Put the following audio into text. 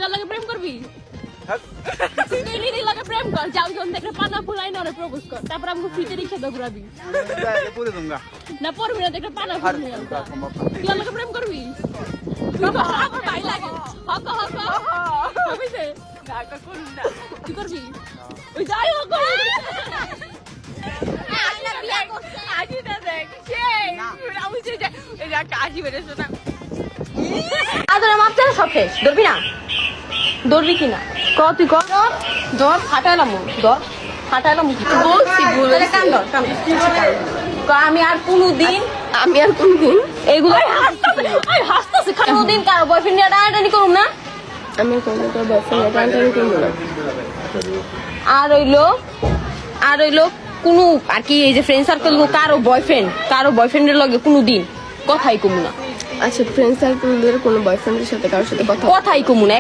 তার লাগে প্রেম করবি তুই নিদি লাগে প্রেম কর যাও যখন দেখলে পানা ফুলাই না রে প্রপোজ কর তারপর আমাকে ফিতে রিক্সা দাও ঘুরাবি না পড়বি না দেখলে পানা ফুলাই তুই আমার লাগে প্রেম করবি আমার ভাই লাগে হক হক হবিছে ঢাকা কোন না তুই করবি ওই যাই হক আল্লাহ বিয়া করছে আজি না দেখ সেই আমি যে এই যে কাশি বেরেছ না আদর মাপতে সব শেষ ধরবি না ধরবি কিনা ক তুই ক ধর ফাটাইলাম ধর ফাটাইলাম বলছি বলে কান ধর আমি আর কোনদিন এগুলো হাসতেছি কোনদিন কারো বয়ফ্রেন্ড নিয়ে টানাটানি করুম না আমি কোনো তোর বয়ফ্রেন্ড নিয়ে টানাটানি করবো না আর হইলো কোনো আর কি এই যে ফ্রেন্ড সার্কেল কারো বয়ফ্রেন্ডের লগে কোনোদিন কথাই কমু না আচ্ছা ফ্রেন্ড সার্কেলের কোনো বয়ফ্রেন্ডের সাথে কারোর সাথে কথাই কমু না